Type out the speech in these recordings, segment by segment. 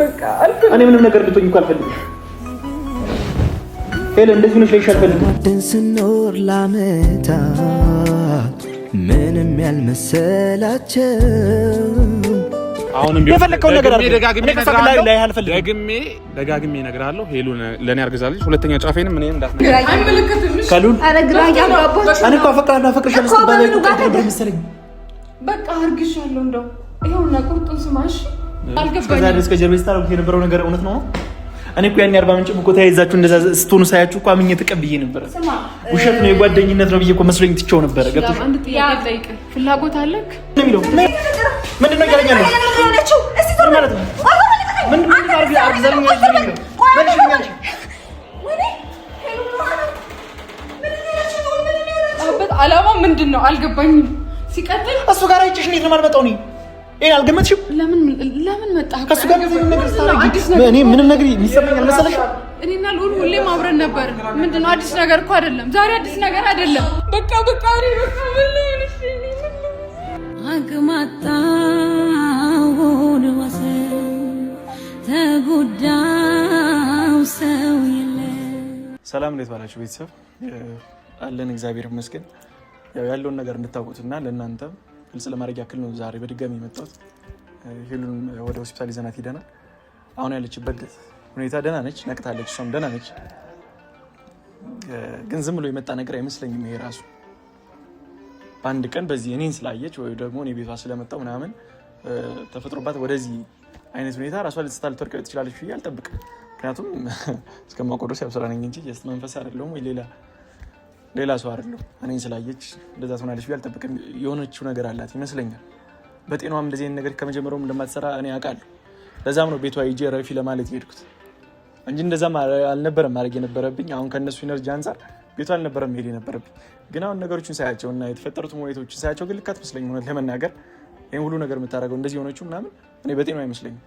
በቃ እኔ ምንም ነገር ልትሆኝ እንኳን አልፈልግም። ሄለ እንደዚህ ነው ሸይሻል ፈልግ ስንኖር ላመታት ምንም ያልመሰላቸው አሁንም የፈለከው ነገር አለ። ደጋግሜ እነግርሃለሁ። ሄሉ ለኔ አርግዛለች። ሁለተኛ ጫፌንም እኔ እንዳትነካ ካሉን እኔ እኮ አፈቅርሻለሁ ስትባል ነበር መሰለኝ። በቃ አርግሻለሁ እንደው ይኸውና ቁርጡን ስማሽ አልገባኝም። እስከ ጀርባ ስታረጉት የነበረው ነገር እውነት ነው። እኔ እኮ ያን 40 ምንጭ እኮ ተያይዛችሁ እንደዛ ስትሆኑ ሳያችሁ እኮ አምኜ ተቀብዬ ነበር። ውሸት ነው የጓደኝነት ነው ብዬ እኮ መስሎኝ ትቼው ነበር። ገብቶሽ? አንድ ጥያቄ ጠይቅ። ፍላጎት አለክ? ምንድነው ያለኛል? እስቲ ዞር ማለት ነው። ምንድነው አርግዛለኝ ነው? አላማ ምንድነው? አልገባኝም። ሲቀጥል እሱ ጋር አይጭሽ እንዴት ነው የማልመጣው? እኔ አልገመትሽም። ለምን መጣ? ከሱ ጋር ምንም ነገር ታረጊ እኔ ምንም ነገር የሚሰማኝ አልመሰለሽ? እኔና ልዑል ሁሌም አብረን ነበር። ምንድነው አዲስ ነገር እኮ አይደለም። ዛሬ አዲስ ነገር አይደለም። በቃ ምን ልሆንሽ? አግማጣውን ወሰን ተጎዳው ሰው የለ። ሰላም እንዴት ዋላችሁ ቤተሰብ? አለን እግዚአብሔር ይመስገን። ያለውን ነገር እንድታውቁትና ለእናንተ ግልጽ ለማድረግ ያክል ነው ዛሬ በድጋሚ የመጣሁት። ሄሉን ወደ ሆስፒታል ይዘናት ሄደናል። አሁን ያለችበት ሁኔታ ደህና ነች፣ ነቅታለች፣ እሷም ደህና ነች። ግን ዝም ብሎ የመጣ ነገር አይመስለኝም። ይሄ ራሱ በአንድ ቀን በዚህ እኔን ስላየች ወይ ደግሞ እኔ ቤቷ ስለመጣሁ ምናምን ተፈጥሮባት ወደዚህ አይነት ሁኔታ ራሷ ልትወድቅ ትችላለች ብዬ አልጠብቅም። ምክንያቱም እስከማውቀው ድረስ ያው ስራ ነኝ እንጂ ጀስት መንፈስ አይደለሁም ወይ ሌላ ሰው አይደለሁም። እኔን ስላየች እንደዛ ትሆናለች ብዬ አልጠብቅም። የሆነችው ነገር አላት ይመስለኛል። በጤናዋም እንደዚህ አይነት ነገር ከመጀመሪያውም እንደማትሰራ እኔ አውቃለሁ። ለዛም ነው ቤቷ ሂጄ ረፊ ለማለት የሄድኩት እንጂ እንደዛም አልነበረም ማድረግ የነበረብኝ። አሁን ከእነሱ ኢነርጂ አንጻር ቤቷ አልነበረም መሄድ የነበረብኝ። ግን አሁን ነገሮችን ሳያቸው እና የተፈጠሩት ሁኔታዎችን ሳያቸው ግን ልክ አትመስለኝም። እውነት ለመናገር ይህን ሁሉ ነገር የምታደርገው እንደዚህ የሆነችው ምናምን እኔ በጤናዋ አይመስለኝም።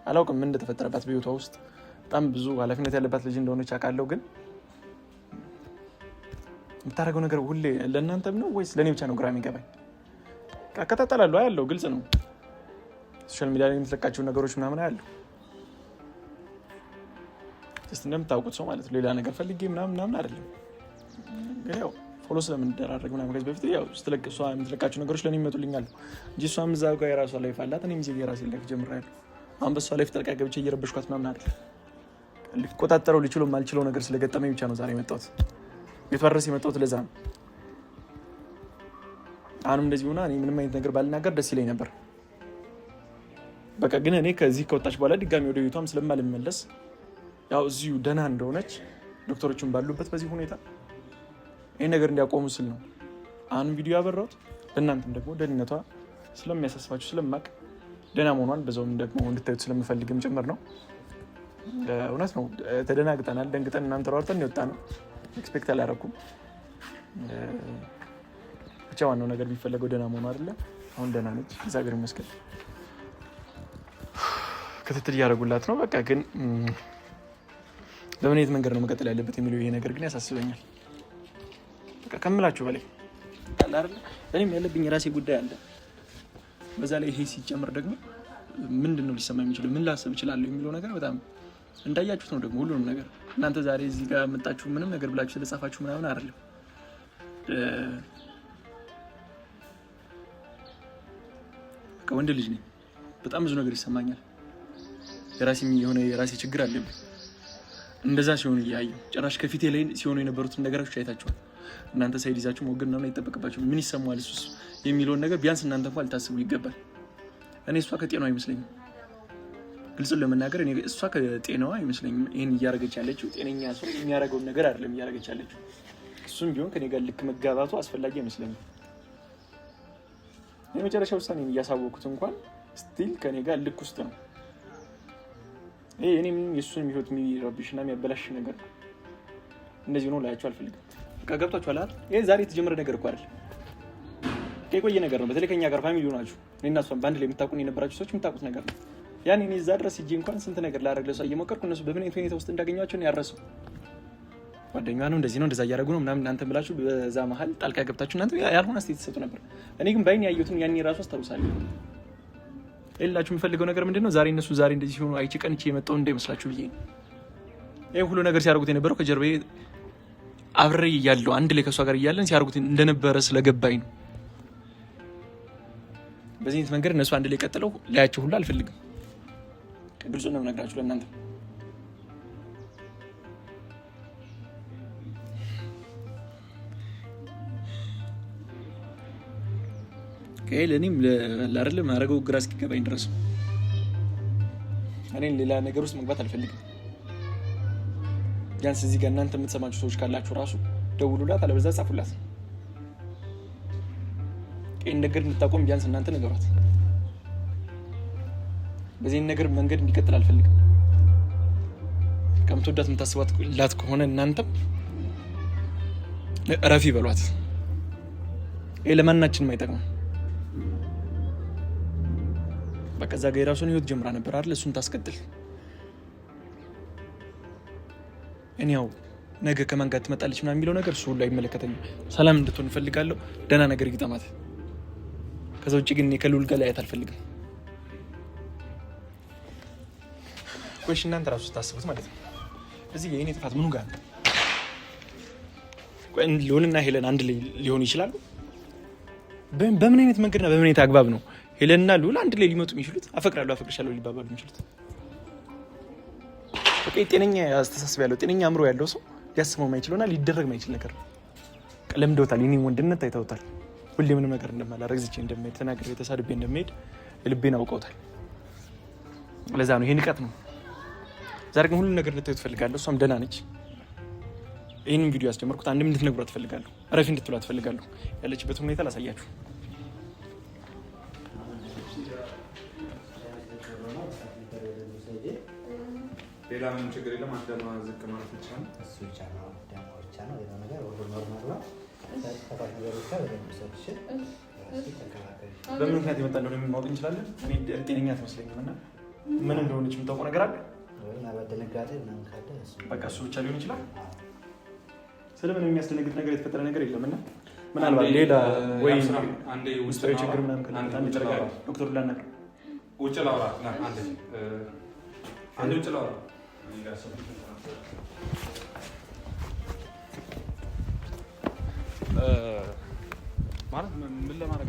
አላውቅም ምን እንደተፈጠረባት በቤቷ ውስጥ በጣም ብዙ ኃላፊነት ያለባት ልጅ እንደሆነች አውቃለሁ። ግን የምታደርገው ነገር ሁሌ ለእናንተም ነው ወይስ ለእኔ ብቻ ነው ግራ የሚገባኝ? አከታተላለሁ፣ አያለሁ፣ ግልጽ ነው። ሶሻል ሚዲያ ላይ የምትለቃቸው ነገሮች ምናምን አያለሁ። ጀስት እንደምታውቁት ሰው ማለት ሌላ ነገር ፈልጌ ምናምን አይደለም። ግን ያው ፎሎ ስለምንደራረግ ምናምን ከዚህ በፊት ያው እሷ የምትለቃቸው ነገሮች ለእኔ ይመጡልኛል እንጂ እሷም እዛ ጋር የራሷ ላይፍ አላት፣ እኔም እዚህ የራሴ ላይፍ ጀምሬያለሁ። አሁን በእሷ ላይፍ ጠልቃ ገብቼ እየረበሽኳት ምናምን አይደለም። ሊቆጣጠረው ሊችለው የማልችለው ነገር ስለገጠመኝ ብቻ ነው ዛሬ የመጣሁት። ቤቷ ድረስ የመጣሁት ለዛ ነው። አሁንም እንደዚህ ሆና እኔ ምንም አይነት ነገር ባልናገር ደስ ይለኝ ነበር። በቃ ግን እኔ ከዚህ ከወጣች በኋላ ድጋሚ ወደ ቤቷም ስለማልመለስ ያው እዚሁ ደህና እንደሆነች ዶክተሮችን ባሉበት በዚህ ሁኔታ ይህን ነገር እንዲያቆሙ ስል ነው አሁንም ቪዲዮ ያበራሁት። ለእናንተም ደግሞ ደህንነቷ ስለሚያሳስባችሁ ስለማቅ ደህና መሆኗን በዛውም ደግሞ እንድታዩት ስለምፈልግም ጭምር ነው። እውነት ነው ተደናግጠናል፣ ደንግጠን እናንተ ሯርጠን የወጣ ነው። ኤክስፔክት አላደረኩም። ብቻ ዋናው ነገር የሚፈለገው ደህና መሆኑ አይደለም። አሁን ደህና ነች፣ እግዚአብሔር ይመስገን። ክትትል እያደረጉላት ነው። በቃ ግን በምን አይነት መንገድ ነው መቀጠል ያለበት የሚለው ይሄ ነገር ግን ያሳስበኛል። በቃ ከምላችሁ በላይ እኔም ያለብኝ የራሴ ጉዳይ አለ። በዛ ላይ ይሄ ሲጨምር ደግሞ ምንድን ነው ሊሰማ የሚችለው ምን ላስብ እችላለሁ የሚለው ነገር በጣም እንዳያችሁት ነው። ደግሞ ሁሉንም ነገር እናንተ ዛሬ እዚህ ጋር መጣችሁ ምንም ነገር ብላችሁ ስለጻፋችሁ ምናምን አይደለም። በቃ ወንድ ልጅ ነኝ፣ በጣም ብዙ ነገር ይሰማኛል። የራሴ ችግር አለብኝ። እንደዛ ሲሆኑ እያየሁ ጭራሽ ከፊቴ ላይ ሲሆኑ የነበሩትን ነገሮች አይታችኋል። እናንተ ሳይድ ይዛችሁ ሞገድ ምናምን አይጠበቅባችሁ። ምን ይሰማዋል እሱስ የሚለውን ነገር ቢያንስ እናንተ እንኳን ልታስቡ ይገባል። እኔ እሷ ከጤናዋ አይመስለኝም፣ ግልጽ ለመናገር እኔ እሷ ከጤናዋ አይመስለኝም። ይህን እያደረገች ያለችው ጤነኛ ሰው የሚያደርገውን ነገር አይደለም እያደረገች ያለችው። እሱም ቢሆን ከኔ ጋር ልክ መጋባቱ አስፈላጊ አይመስለኝም። የመጨረሻ ውሳኔን እያሳወቁት እንኳን ስቲል ከኔ ጋር ልክ ውስጥ ነው። እኔ ምንም የእሱን ህይወት የሚረብሽና የሚያበላሽ ነገር እንደዚህ ነው ላያቸው አልፈልግም። በቃ ገብቷችኋል አይደል? ይሄ ዛሬ የተጀመረ ነገር እኮ አይደል፣ የቆየ ነገር ነው። በተለይ ከኛ ጋር ፋሚሊ ሆናችሁ እኔና እሷን በአንድ ላይ የምታውቁን የነበራችሁ ሰዎች የምታውቁት ነገር ነው። ያን እኔ እዛ ድረስ ሂጄ እንኳን ስንት ነገር ላደርግ ለሷ እየሞከርኩ እነሱ በምን አይነት ሁኔታ ውስጥ እንዳገኟቸው ነው ያረሱ። ጓደኛዋ ነው እንደዚህ ነው እንደዛ እያደረጉ ነው ምናምን እናንተ ብላችሁ በዛ መሀል ጣልቃ ገብታችሁ እናንተ ያልሆነ አስተያየት ትሰጡ ነበር። እኔ ግን ባይኔ ያየሁትን ያኔ ራሱ አስታውሳለሁ። ሌላችሁ የምፈልገው ነገር ምንድነው? ዛሬ እነሱ ዛሬ እንደዚህ ሲሆኑ አይቼ ቀንቼ የመጣው እንዳይመስላችሁ ብዬ ነው። ይሄ ሁሉ ነገር ሲያደርጉት የነበረው ከጀርባዬ አብሬ እያለሁ አንድ ላይ ከሷ ጋር እያለን ሲያደርጉት እንደነበረ ስለገባኝ ነው። በዚህ አይነት መንገድ እነሱ አንድ ላይ ቀጥለው ላያቸው ሁሉ አልፈልግም። ግልጹ ነው የምነግራችሁ ለእናንተ። ለእኔም ለአረለ ማድረገው ግራ እስኪገባኝ ድረስ እኔን ሌላ ነገር ውስጥ መግባት አልፈልግም። ቢያንስ እዚህ ጋር እናንተ የምትሰማችሁ ሰዎች ካላችሁ ራሱ ደውሉላት፣ አለበለዚያ ጻፉላት። ይህን ነገር እንድታቆም ቢያንስ እናንተ ነገሯት። በዚህ ነገር መንገድ እንዲቀጥል አልፈልግም። ከምትወዳት የምታስባት ከሆነ እናንተም እረፊ በሏት። ይህ ለማናችንም አይጠቅምም። በቃ እዛ ጋር የራሱን ህይወት ጀምራ ነበር አይደል? እሱን ታስቀጥል። እኔ ያው ነገ ከማን ጋር ትመጣለች ምናምን የሚለው ነገር እሱ ሁሉ አይመለከተኝም። ሰላም እንድትሆን እፈልጋለሁ። ደህና ነገር ይግጠማት። ከዛ ውጭ ግን ከልዑል ጋር ላያት አልፈልግም። ቆይሽ እናንተ ራሱ ስታስቡት ማለት ነው እዚህ የእኔ ጥፋት ምኑ ጋር ነው? ልዑልና ሄለን አንድ ላይ ሊሆኑ ይችላሉ? በምን አይነት መንገድና በምን አይነት አግባብ ነው ሄለንና ልዑል አንድ ላይ ሊመጡ የሚችሉት? አፈቅራለሁ አፈቅርሻለሁ ሊባባሉ የሚችሉት? በቃ ጤነኛ አስተሳሰብ ያለው ጤነኛ አእምሮ ያለው ሰው ሊያስበው የማይችለውና ሊደረግ የማይችል ነገር ነው። ለምደውታል። የኔን ወንድነት አይተውታል። ሁሌ ምንም ነገር እንደማላረግ ዝቼ እንደምሄድ ተናግሬ ተሳድቤ እንደምሄድ ልቤን አውቀውታል። ለዛ ነው ይሄ ንቀት ነው። ዛሬ ግን ሁሉም ነገር እንድታዩ ትፈልጋለሁ። እሷም ደህና ነች። ይህንን ቪዲዮ ያስጀመርኩት አንድም እንድትነግሯት ትፈልጋለሁ። እረፊ እንድትሏት ትፈልጋለሁ። ያለችበትን ሁኔታ ላሳያችሁ። ሌላ ምንም ችግር የለም። አዳማ ዝቅ ማለት ብቻ ነው። እሱ ብቻ ነው ደግሞ ብቻ ነው። ሌላ ነገር ወደ ኖርማል ነው። ተፈታሽ ነገሮች ወደ ምሰጥሽ በምን ምክንያት የመጣ እንደሆነ ማወቅ እንችላለን? እኔ ጤነኛ አትመስለኝም እና ምን እንደሆነች የምታውቀው ነገር አለ? በድንጋጤ ምናምን ካለ በቃ እሱ ብቻ ሊሆን ይችላል። ስለምን የሚያስደነግጥ ነገር የተፈጠረ ነገር የለም እና ምናልባት ሌላ ወይ ውስጣዊ ችግር ምናምን ካለ ዶክተሩ ላናግረው። ውጭ ላውራ አንድ ውጭ ላውራ ማለት ምን ለማድረግ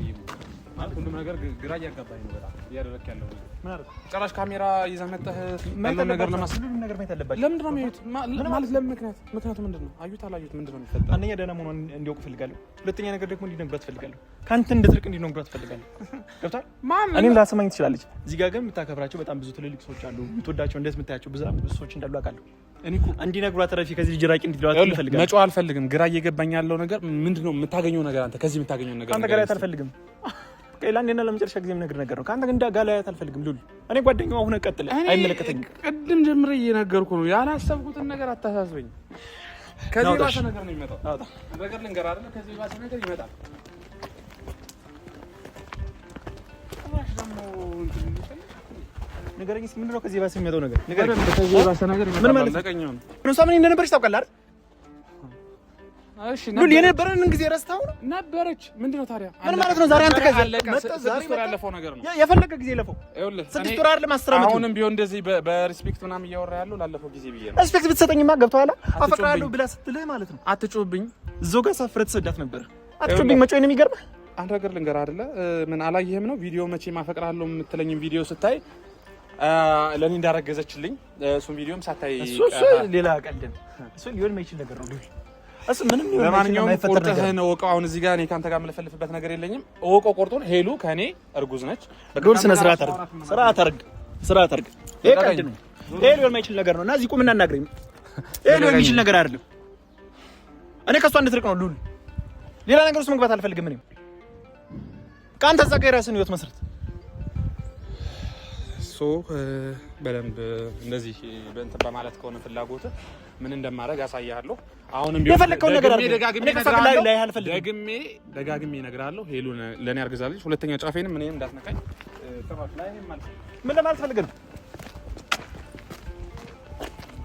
ማለት ሁሉም ነገር ግራ እያጋባኝ ነው። በጣም እያደረክ ያለው ጭራሽ ካሜራ ይዘህ መጥተህ ያለውን ነገር ለማስል ነገር ማየት አለባቸው። ለምንድን ነው የሚያዩት? ማለት ለምን ምክንያቱ ምንድን ነው? አዩት አላዩት ምንድን ነው የሚፈጠረው? አንደኛ ደህና መሆኗን እንዲያውቁ እፈልጋለሁ። ሁለተኛ ነገር ደግሞ እንዲነግሯት እፈልጋለሁ። ከአንተ እንድትርቅ እንዲነግሯት እፈልጋለሁ። ገብቶሃል? እኔም ላሰማኝ ትችላለች። እዚህ ጋር ግን የምታከብራቸው በጣም ብዙ ትልልቅ ሰዎች አሉ። የምትወዳቸው እንደት የምታያቸው ብዙ ሰዎች እንዳሉ አውቃለሁ። እኔ እኮ እንዲነግሯት ረፊ ከዚህ ልጅ ራቂ እንዲሏት እፈልጋለሁ። መጮህ አልፈልግም። ግራ እየገባኝ ያለው ነገር ምንድን ነው? የምታገኘው ነገር አንተ ከዚህ የምታገኘው ነገር አንተ ጋር አልፈልግም። ለአንዴና ለመጨረሻ ጊዜ የምነግርህ ነገር ነው። ከአንተ ግን እንዳጋላያት አልፈልግም። ልዑል እኔ ጓደኛው አሁን ቀጥለ አይመለከተኝም። ቅድም ጀምሬ እየነገርኩህ ነው። ያላሰብኩትን ነገር አታሳስበኝ። ከዚህ ባሰ ነገር ነው የሚመጣው። አውጣ ነገር ልንገርህ አይደለ? ከዚህ ባሰ ነገር ይመጣል። ራሽ ደግሞ ነገርኝ። እስኪ ምንድን ነው ከዚህ ባሰ የሚመጣው ነገር? ነገርኝ። ከዚህ ባሰ ነገር ይመጣል። ምን ማለት ነው? እሷ ምን እንደነበረች ታውቃለህ አይደል? እሺ ነው የነበረን ጊዜ ረስታው ነበረች። ምንድነው ታዲያ? ምን ማለት ነው? ዛሬ አንተ ከዚህ ወር ያለፈው ነገር ነው። የፈለገ ጊዜ ለፈው 6 ወር አይደለም 10 ዓመት። አሁንም ቢሆን እንደዚህ በሪስፔክት ምናምን እያወራ ያለው ላለፈው ጊዜ ብዬ ነው። ሪስፔክት ብትሰጠኝማ ገብቶሃል? አፈቅራለሁ ብላ ስትልህ ማለት ነው። አትጮህብኝ። እዛው ጋር ሳፍረት ተሰዳት ነበር። አትጮህብኝ። መጮህ ነው የሚገርምህ። አንድ ነገር ልንገርህ አይደለ? ምን አላየህም ነው ቪዲዮ መቼም አፈቅራለሁ የምትለኝም ቪዲዮ ስታይ ለኔ እንዳረገዘችልኝ እሱን ቪዲዮም ሳታይ እሱ ሌላ ቀልድ ነው። እሱ ሊሆን የማይችል ነገር ነው። ምንም ለማንኛውም ቆርጠህን እወቀው። አሁን እዚህ ጋር እኔ ካንተ ጋር የምለፈልፍበት ነገር የለኝም። እወቀው ቆርጦን። ሄሉ ከኔ እርጉዝ ነች። ዶል ስነ ስርዓት አርግ። ይሄ ቀልድ ነው። ይሄ ሊሆን የማይችል ነገር ነው እና እዚህ ቁም እናናግረኝ። ይሄ ሊሆን የሚችል ነገር አይደለም። እኔ ከሷ እንድትርቅ ነው ልዑል። ሌላ ነገር ውስጥ መግባት አልፈልግም። እኔም ከአንተ እዛ ጋር የራስህን ህይወት መስረት በደንብ እንደዚህ በእንትን በማለት ከሆነ ፍላጎት ምን እንደማደርግ አሳያለሁ። አሁንም ቢሆን የፈለከውን ነገር ደጋግሜ እነግርሃለሁ። ሄሉ ለኔ አርግዛለች። ሁለተኛ ጫፌንም እኔም እንዳትነካኝ። ተባክ ላይ ማለት ምን ለማለት ፈልገህ ነው?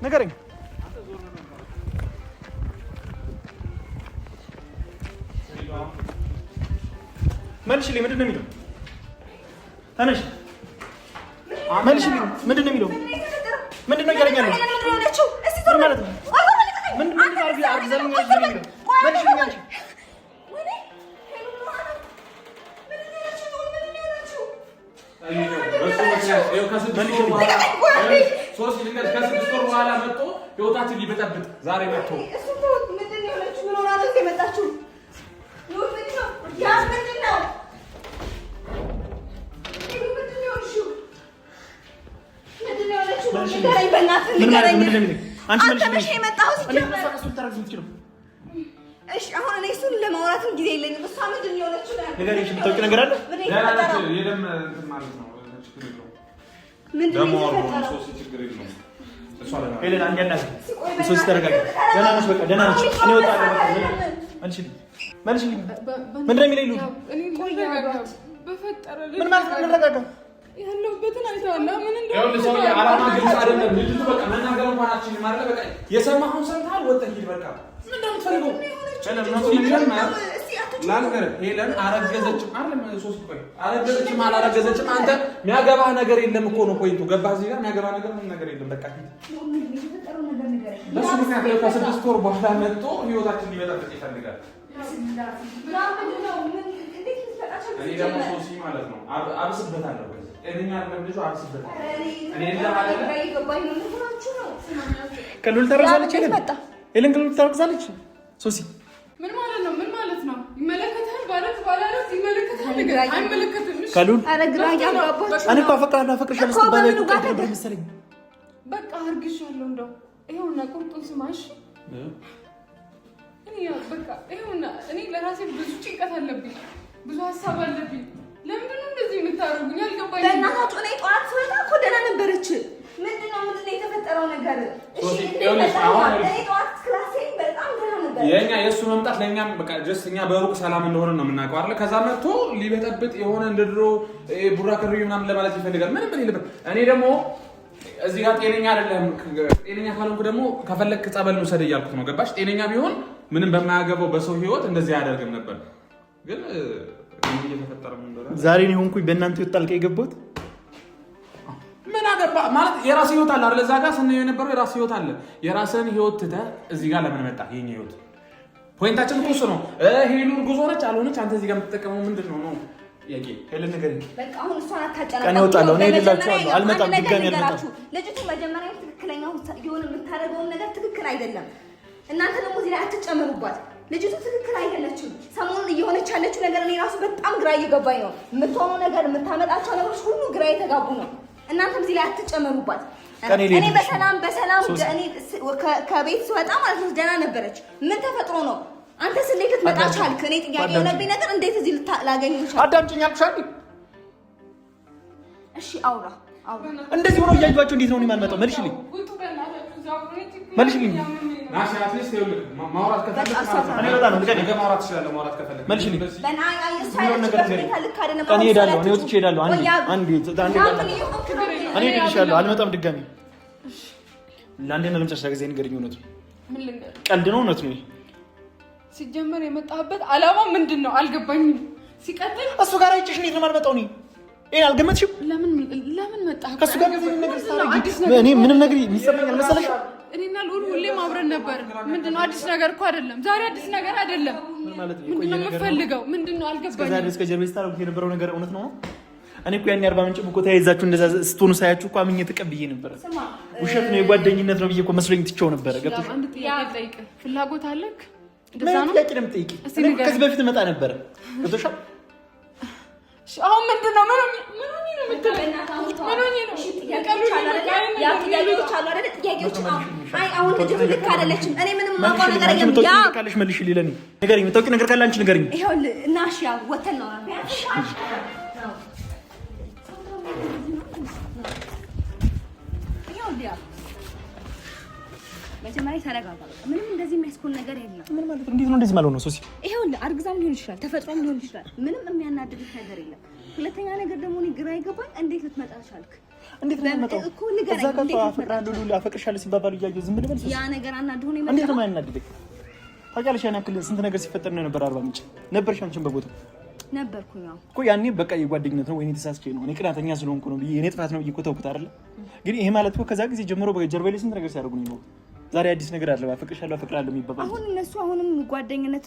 ንገረኝ። መልሽልኝ። ምንድን ነው የሚለው? ተነሽ መልሽልኝ። ምንድን ነው የሚለው? ምንድን ነው እያለኝ ያለው? ምን ማለት ነው? ምንድን ነው አርግዘልኝ የሚለው? መልሽልኝ አንቺ። ከስድስት ወር በኋላ መጥቶ ህይወታችን ሊበጠብጥ ዛሬ መጥቶ አሁን እኔ እሱን ለማውራትም ጊዜ የለኝም። እሷ ምንድን ነው የሆነችው? የምታውቂው ነገር አለ? ያለሁበትን አይተዋል። ምን እንደው አላማ ግልጽ አይደለም። ልጅቱ በቃ መናገር እንኳን አትችልም ማለት በቃ የሰማሁን ሰምተሃል። ወጥተህ ሂድ በቃ። ምን እንደምትፈልገው ሄለን አረገዘችም አይደለም ሶስት ቆይ አረገዘችም አላረገዘችም አንተ የሚያገባህ ነገር የለም እኮ ነው ፖይንቱ። ገባህ? እዚህ ጋር የሚያገባህ ነገር ምን ነገር የለም። በቃ ለሱ ምክንያት ከስድስት ወር በኋላ መጥቶ ህይወታችን ሊበጠብጥ ይፈልጋል። እኔ ደግሞ ሶሲ ማለት ነው አብስበታለሁ። እኛ ልጅ አብስበታለሁ። እኔ ከሉል ተረጋለች ሄለን ከሉል ተረጋለች። ሶሲ ምን ማለት ነው? ምን ማለት ነው? ይመለከታል ባለት ባላለት ይመለከታል ነገር አይመለከትም። ከሉል አረግራ ያጋባች እኔ እኮ አፈቅራለሁ ስትባል እኮ ቀደም መሰለኝ። በቃ አርግሻለሁ። እንደው ይሄውና ቁርጡን ስማሽ እኔ በቃ ይሄውና እኔ ለራሴ ብዙ ጭንቀት አለብኝ፣ ብዙ ሀሳብ አለብኝ። ለምንድን ነው እንደዚህ የምታደርጉኝ? አልገባኝም። በእናታችሁ እኔ ጠዋት ስወጣ እኮ ደህና ነበረች። ምንድን ነው የተፈጠረው ነገር? እሺ እኔ ጠዋት ክላሴ በጣም ደህና ነበር። የኛ የእሱ መምጣት ለእኛም በቃ ጀስት እኛ በሩቅ ሰላም እንደሆነ ነው የምናውቀው አይደል? ከዛ መጥቶ ሊበጠብጥ የሆነ እንደ ድሮ ቡራ ከሩይ ምናምን ለማለት ይፈልጋል። ምንም ምን ይልበት። እኔ ደግሞ እዚህ ጋር ጤነኛ አይደለም። ጤነኛ ካልሆንኩ ደግሞ ከፈለክ ጸበል ውሰድ እያልኩት ነው። ገባሽ? ጤነኛ ቢሆን ምንም በማያገባው በሰው ህይወት እንደዚህ አያደርግም ነበር። ግን እየተፈጠረ ነው እንደሆነ ዛሬ ነው ሆንኩኝ በእናንተ ህይወት ጣልቃ የገባሁት። ምን አገባ ማለት የራስ ህይወት አለ አይደል? እዛ ጋር ስናየው የነበረው የራስ ህይወት አለ። የራስን ህይወት ትተህ እዚህ ጋር ለምን መጣ? የኛ ህይወት ፖይንታችን እኮ እሱ ነው። ሄሉን ጉዞ ነች አልሆነች አንተ እዚህ ጋር የምትጠቀመው ምንድን ነው ነው ያቂ ሄለን ነገር በቃ አሁን እሷን አታጨናንቁ። ቀን ይወጣል ነው እሄድላችኋለሁ። አልመጣም ድጋሚ አልመጣም። ልጅቱ መጀመሪያ ትክክለኛው የሆነ የምታደርገውን ነገር ትክክል አይደለም። እናንተ ደግሞ እዚህ ላይ አትጨምሩባት። ልጅቱ ትክክል አይደለችም። ሰሞኑን እየሆነች ያለችው ነገር እኔ ራሱ በጣም ግራ እየገባኝ ነው። የምትሆነው ነገር የምታመጣቸው ነገሮች ሁሉ ግራ የተጋቡ ነው። እናንተም እዚህ ላይ አትጨመሩባት። እኔ በሰላም እኔ ከቤት ስወጣ ማለት ነው ደህና ነበረች። ምን ተፈጥሮ ነው? አንተ እንዴት ልትመጣ ቻልክ? እኔ ጥያቄ የሆነብኝ ነገር እንዴት እዚህ ላገኝ ቻልክ? አዳምጪኝ አልኩሽ። እሺ አውራ እንደዚህ ሆኖ እያዩዋቸው እንዴት ነው የማልመጣው? መልሽልኝ። ናሽ አትሊስት ይኸውልህ ማውራት ከፈለክ እኔ በጣም ነው ልቀኝ። ማውራት ትችላለህ። ማውራት ከፈለክ መልሽልኝ። እኔ እሄዳለሁ። እኔ ወጥቼ እሄዳለሁ። እኔ እሄድልሻለሁ። አልመጣም ድጋሚ። ለአንዴና ለመጨረሻ ጊዜ ንገሪኝ። እውነት ነው? ምን ልንገር? ቀልድ ነው? እውነት ነው? ሲጀመር የመጣህበት ዓላማ ምንድን ነው? አልገባኝም። ሲቀጥል እሱ ጋር አይቼሽ እንዴት ነው የማልመጣው? እኔ አልገመትሽም? ለምን መጣህ? ከእሱ ጋር ነገር እኔ ምንም ነገር የሚሰማኝ አልመሰለሽም? እኔና ልዑል ሁሌም አብረን ነበር። ምንድን ነው አዲስ ነገር እኮ አይደለም። ዛሬ አዲስ ነገር አይደለም። ምንድን ነው የምፈልገው? ምንድን ነው አልገባኝም። ዛሬ እስከ ጀርባ ስታረጉት የነበረው ነገር እውነት ነው? እኔ እኮ ያኔ 40 ምንጭ እኮ ተያይዛችሁ እንደዛ ስትሆኑ ሳያችሁ እኮ አምኜ ተቀብዬ ነበር። ውሸት ነው የጓደኝነት ነው ብዬ እኮ መስሎኝ ትቼው ነበረ። ገብቶሽ? አንድ ጥያቄ ልጠይቅህ። ፍላጎት አለክ? እንደዛ ነው? ጥያቄ ነው የምጠይቂኝ? ከዚህ በፊት እመጣ ነበረ። ገብቶሻል? አሁን ምንድን ነው ምን መጀመሪያ ተረጋጋ። ምንም እንደዚህ የሚያስኮን ነገር የለም። ምን ማለት ነው? እንዴት ነው እንደዚህ ማለት ነው? ሶሲ ይኸውልህ አርግዛም ሊሆን ይችላል፣ ተፈጥሮም ሊሆን ይችላል። ምንም የሚያናድድህ ነገር የለም። ሁለተኛ ነገር ደግሞ እኔ ግራ ይገባኝ፣ እንዴት ልትመጣ ቻልክ? እንዴት ነው የምመጣው? እኮ ንገረኝ። እዛ ጋር አፈቅራለሁ ሉሉ አፈቅርሻለሁ ሲባባሉ እያየሁ ዝም ብለህ ያ ነገር አናድዶ ነው የመጣው። እንዴት ነው የማያናድደኝ? ታውቂያለሽ፣ ያን ያክል ስንት ነገር ሲፈጠር ነው ነበር። 40 ምንጭ ነበርሽ አንቺም በቦታው ነበርኩኝ እኮ ያኔ በቃ የጓደኝነት ነው ወይኔ ተሳስቼ ነው እኔ ቅናተኛ ስለሆንኩ ነው ብዬ እኔ ጥፋት ነው ብዬ እኮ ተውኩት አይደለ ግን ይሄ ማለት እኮ ከዛ ጊዜ ጀምሮ በጀርባዬ ላይ ስንት ነገር ሲያደርጉኝ ነው ዛሬ አዲስ ነገር አለ አፈቅርሻለሁ አፈቅራለሁ የሚባባል አሁን እነሱ አሁንም ጓደኝነት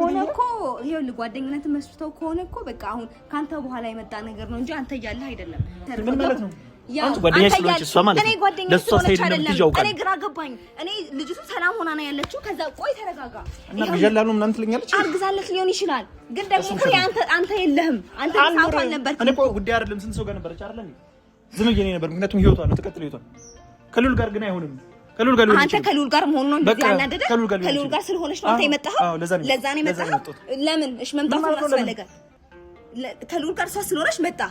ሆነ እኮ ይሄው ጓደኝነት መስርተው ከሆነ እኮ በቃ አሁን ካንተ በኋላ የመጣ ነገር ነው እንጂ አንተ እያለህ አይደለም ምን ማለት ነው አንተ ጓደኛሽ ስለሆነች እሷ ማለት ነው ለሷ ሳይድ እንደምትጃው እኔ ግራ ገባኝ እኔ ልጅቱ ሰላም ሆና ነው ያለችው ከዛ ቆይ ተረጋጋ እና በጀላሉ ምናምን ትለኛለች አርግዛለች ሊሆን ይችላል ግን ደግሞ እኮ አንተ የለህም አንተ ሳውት አልነበርክም እኔ እኮ ጉዳይ አይደለም ስንት ሰው ጋር ነበረች አይደል ዝም ብዬ ነበር ምክንያቱም ህይወቷ ነው ተቀጥሎ ህይወቷ ከሉል ጋር ግን አይሆንም ከሉል ጋር አንተ ከሉል ጋር መሆን ነው እንደዚህ ያናደደ ከሉል ጋር ስለሆነች ነው አንተ የመጣኸው ለዛ ነው የመጣኸው ለምን እሺ መምጣት ነው አስፈለገ ከሉል ጋር ስለሆነች መጣ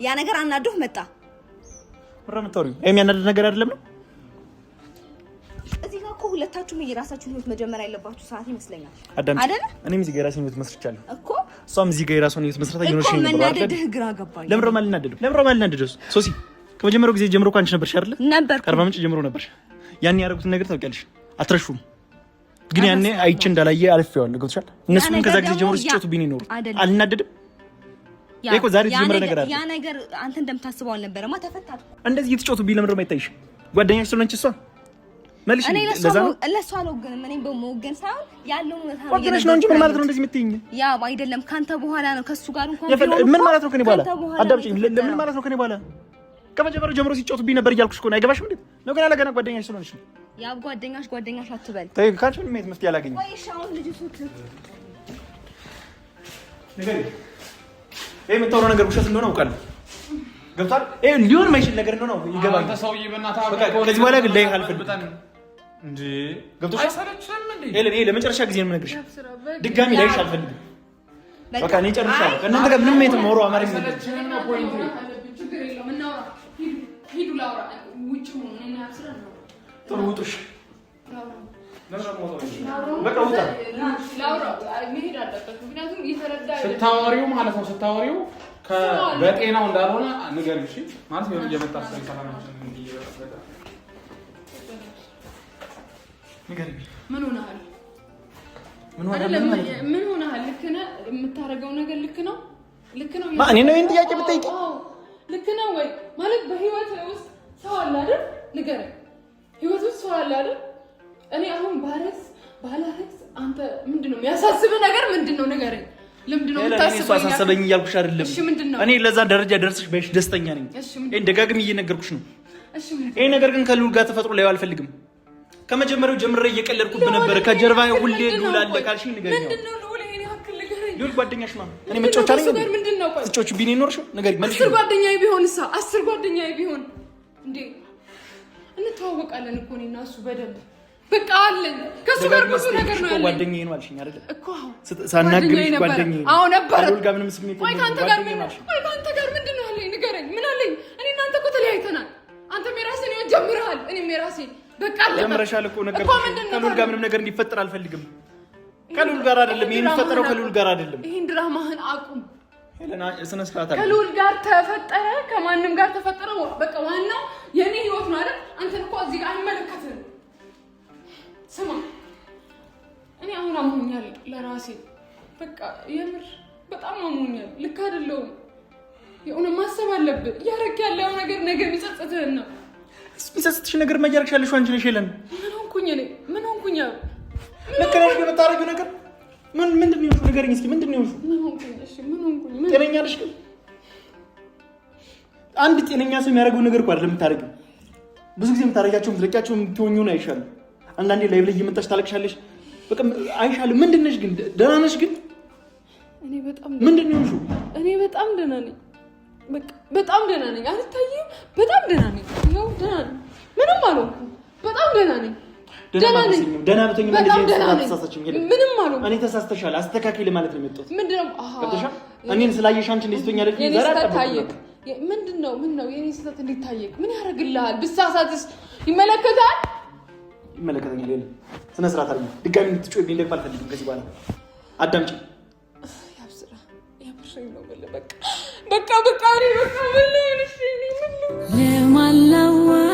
ያ ነገር አናዶህ መጣ ወራምታውሪ የሚያናደድ ነገር አይደለም ነው እዚህ ጋር እኮ ሁለታችሁም የራሳችሁን ህይወት መጀመር ያለባችሁ ሰዓት ይመስለኛል አይደል እኔም እዚህ ጋር የራሴን ህይወት መስርቻለሁ እኮ እሷም እዚህ ጋር የራሷን ህይወት መስርታ ይኖርሽ ነው መናደድህ ግራ ገባኝ ለምሮ ማልናደደው ሶሲ ከመጀመሪያው ጊዜ ጀምሮ አንቺ ነበርሽ አይደል ነበር ከአርባ ምንጭ ጀምሮ ነበርሽ ያኔ ያደረጉትን ነገር ታውቂያለሽ አትረሹም ግን ያኔ አይቼ እንዳላየ አልፌዋለሁ ገብቶሻል እነሱም ከዛ ጊዜ ጀምሮ ሲጮቱብኝ ነው አልናደድም ያይቆ ዛሬ ጀምረ ነገር አለ ያ ነገር አንተ እንደምታስበው አልነበረማ ተፈታቱ እንደዚህ እየተጮቱብኝ ለምን ነው አይታይሽ ጓደኛሽ ስለሆነች እሷ መልሽ ለሷ አልወገንም እኔ በመወገን ሳይሆን ያለው ነው ወገነሽ ነው እንጂ ምን ማለት ነው እንደዚህ የምትይኝ ያ አይደለም ካንተ በኋላ ነው ከሱ ጋር እንኳን ምን ማለት ነው ከኔ በኋላ አዳምጪኝ ምን ማለት ነው ከኔ በኋላ ከመጀመሪያው ጀምሮ ሲጮቱብኝ ነበር እያልኩሽ እኮ ነው አይገባሽም እንዴ ነው ገና ለገና ጓደኛሽ ስለሆነች ነው ያ ጓደኛሽ አትበል ተይ ካንቺ ምን መፍትሄ አላገኘም ወይ ሻውን ልጅቱ ነገር የምታወራው ነገር ውሸት እንደሆነ አውቃለሁ ገብቷል ሊሆን የማይችል ነገር እንደሆነ ይገባል አንተ ሰውዬ በእናትህ ከዚህ በኋላ ግን ላይ አልፈልግም እንዴ ገብቶሻል አይሰለችም እንዴ ይሄ ለመጨረሻ ጊዜ ነው የምነግርሽ ድጋሚ ላይሽ አልፈልግም በቃ እኔ ጨርሻለሁ ከእናንተ ጋር ምንም የማወራው አማርኛ አይሰለችም ነው ፖይንት ችግር የለውም እናውራ ሂዱ ላውራ ውጭ ሆነ እኔና አብስራ ነው ጥሩ ውጡሽ በቃ ውጣ ላውራ መሄድ አለበት ምክንያቱም እየተረዳ ስታወሪው ማለት ነው ስታወሪው በጤናው እንዳልሆነ ንገሪው እሺ ማለት ነው እየመጣ ሰላማችን እንዲየበረበታ ንገሪው ምን ሆነሃል ምን ሆነሃል ልክ ነህ የምታረገው ነገር ልክ ነው እኔ ነው ይሄን ጥያቄ ብትጠይቂ ልክ ነው ወይ ማለት በህይወት ውስጥ ሰው አለ አይደል ንገረኝ ህይወት ውስጥ ሰው አለ አይደል እኔ አሁን ባላረክስ አንተ ምንድነው የሚያሳስብ ነገር ምንድነው ንገረኝ ለምንድነው የምታስበው አሳሰበኝ እያልኩሽ አይደለም እሺ ምንድነው እኔ ለዛ ደረጃ ደርሰሽ በሽ ደስተኛ ነኝ እኔ ደጋግም እየነገርኩሽ ነው ይሄ ነገር ግን ከሉል ጋር ተፈጥሮ ላይ አልፈልግም ከመጀመሪያው ጀምሬ እየቀለድኩብ ነበር ከጀርባ ሁሌ ሉል አለ ካልሽኝ ንገሪኝ ምንድነው ሉል ይሄን ያክል ንገረኝ ሉል ጓደኛሽ ነው እኔ መጫወቻ ነኝ ምንድነው ቆይ እጮቹ ቢኔ ኖርሽ ንገሪኝ መልሽ 10 ጓደኛዬ ቢሆንሳ 10 ጓደኛዬ ቢሆን እንዴ እንተዋወቃለን እኮ እኔና እሱ በደንብ በቃ አለን ከሱ ጋር ብዙ ነገር ነው ያለኝ ጓደኛዬ ነው አልሽኝ አይደል እኮ ሳናግርሽ ጓደኛዬ አዎ ነበር ሉል ጋር ምንም ስሜት ወይ ካንተ ጋር ምንድነው ያለኝ ንገረኝ ምን አለኝ እኔ እናንተ እኮ ተለያይተናል አንተም የራስህን ህይወት ጀምረሃል እኔም የራሴ በቃ አለ ጀምረሻል እኮ ነገር ከሉል ጋር ምንም ነገር እንዲፈጠር አልፈልግም ከሉል ጋር አይደለም ይሄን ፈጠረው ከሉል ጋር አይደለም ይሄን ድራማህን አቁም ሄለና ስነ ስርዓት አለ ከሉል ጋር ተፈጠረ ከማንም ጋር ተፈጠረ በቃ ዋናው የኔ ህይወት ነው አይደል አንተን እኮ እዚህ ጋር አይመለከትም ስማ እኔ አሁን አሞኛል ለራሴ በቃ የምር በጣም አሞኛል ልክ አይደለም የሆነ ማሰብ አለብህ ያረክ ያለው ነገር ነገ ቢጸጽትህና ቢጸጽትሽ ነገር ማያረክሻለሽ አንቺ ነሽ ሄለን ምን ሆንኩኝ ለከራሽ የምታረጊው ነገር ምንድን ነው ንገረኝ እስኪ ምንድን ነው ምን ሆንኩኝ ጤነኛ ነሽ ግን አንድ ጤነኛ ሰው የሚያደርገው ነገር እኮ አይደለም የምታረጊው ብዙ ጊዜ የምታረጊያቸው ምትለቂያቸው የምትሆኚው ነው አይሻልም አንዳንዴ ላይ ብለህ እየመጣሽ ታለቅሻለሽ በቃ አይሻልም ምንድን ነሽ ግን ደህና ነሽ ግን እኔ በጣም ምንድን ነው እኔ በጣም ደህና ነኝ በቃ በጣም ደህና ነኝ አልታየም በጣም ደህና ነኝ ነው ደህና ነኝ ምንም አልሆንኩም በጣም ደህና ነኝ ደህና ብትሆኚ ምንም አልሆንኩም እኔ ተሳስተሻል አስተካክል ማለት ነው የመጣሁት ምንድነው ከተሻ እኔን ስላየሽ አንቺ እንደዚህ ትሆኛለሽ ምንድነው የኔ ስህተት እንዴት ታየክ ምን ያደርግልሃል ብሳሳትስ ይመለከታል ይመለከተኛል የለም ስነ ስርዓት አይደል ድጋሚ እንድትጮህብኝ ደግሞ አልፈልግም ከዚህ በኋላ አዳምጪ ያብስራ ያብሽኝ ነው በቃ ምን ልሆንሽ ለማላዋየው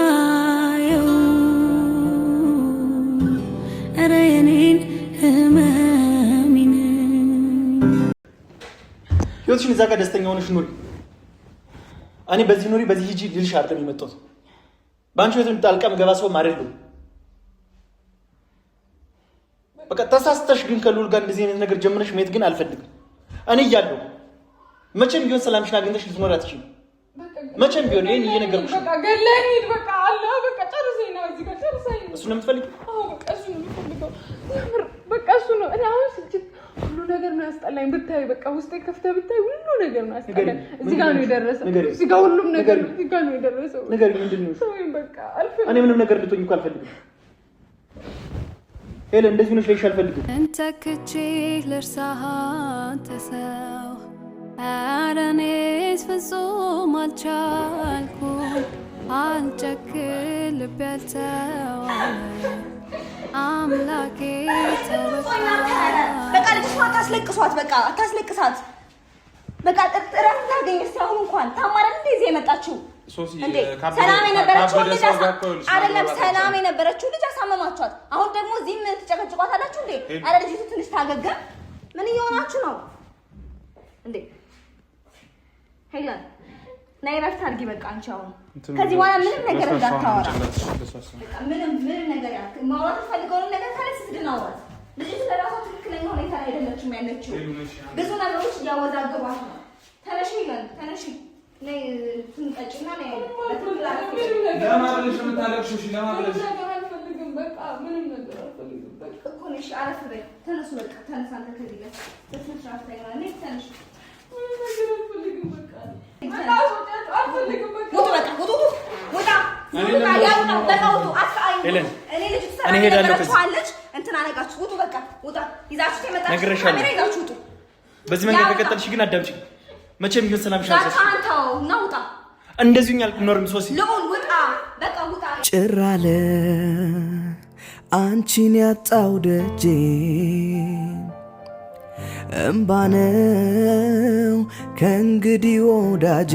ኧረ የኔን ህመሜን ህይወትሽን እዛ ጋር ደስተኛ ሆነሽ ኑሪ። እኔ በዚህ ኑሪ በዚህ ሂጂ ልልሽ አይደለም የመጣሁት። በአንቺ ህይወት ጣልቃ ምገባ ሰው አይደለሁም። በቃ ተሳስተሽ ግን ከልዑል ጋር እንደዚህ አይነት ነገር ጀምረሽ መሄድ ግን አልፈልግም። እኔ እያለሁ መቼም ቢሆን ሰላምሽን አግኝተሽ ልትኖሪ አትችይም። መቼም ቢሆን ይሄን እየነገርኩሽ በቃ ገለኝ ሂድ በቃ አለ በቃ ጨርሰኝ ነው እዚህ ጋር ጨርሰኝ። እሱ ነው የምትፈልጊው? አዎ በቃ እሱ ነው የምፈልገው። በቃ እሱ ነው። እኔ አሁን ስጅት ሁሉ ነገር ነው ያስጠላኝ። ብታይ በቃ ውስጤ ከፍተህ ብታይ ሁሉ ነገር ነው ያስጠላኝ። እዚህ ጋር ነው የደረሰው። እዚህ ጋር ሁሉም ነገር እዚህ ጋር ነው የደረሰው። ነገር ምንድን ነው? በቃ አልፈልግም። እኔ ምንም ነገር ልትሆኝ እኮ አልፈልግም። ሄለን እንደዚህ ነው ልሽ አልፈልግም። እንተክቼ ልርሳህ አንተ ሰው ኧረ እኔስ ፍጹም አልቻልኩም። አልጨክን ልቤ አልተዋለ አምላኬ ተወጣ። በቃ ልጅቷ አታስለቅሷት። በቃ አታስለቅሳት። በቃ እረፍት ታገኝ። እስኪ አሁን እንኳን ታማራ እንደዚህ የመጣችው ሰላም የነበረችው ልጅ አይደለም። ሰላም የነበረችው ልጅ አሳመማችኋት። አሁን ደግሞ እዚህም ትጨቀጭቋታላችሁ እንዴ? አረ ልጅቱ ትንሽ ታገገም። ምን እየሆናችሁ ነው እንዴ? ሄለን ነይ እረፍት አድርጊ። በቃ አንቺ አሁን ከዚህ በኋላ ምንም ነገር እንዳታወራ። በቃ ምንም ነገር ማውራት ፈልገውን ነገር ካለ ስትድን አውራት። ልጅቱ ለራሷ ትክክለኛ ሁኔታ ላይ አይደለችም ያለችው። ብዙ ነገሮች እያወዛገቧት ነው። ተነሺ ሄለን ተነሺ። ነይ ትንቀጭና ነይ ለማብለሽ የምታለቅሽው እሺ ለማብለሽ አልፈልግም። በቃ ምንም ነገር አልፈልግም። በቃ እኮ ነሽ አረፍ በይ። ተነሱ በቃ ተነሳ። አንተ ከዚህ ጋር በስነ ስርዓት ላይ ነይ ተነሽ። በዚህ መንገድ ከቀጠልሽ ግን አዳምጪኝ። መቼም ቢሆን ሰላምሽ እንደዚሁ አልኖርም። ሶሲ ጭር አለ አንቺን ያጣው ደጄ እምባ ነው ከእንግዲህ ወዳጄ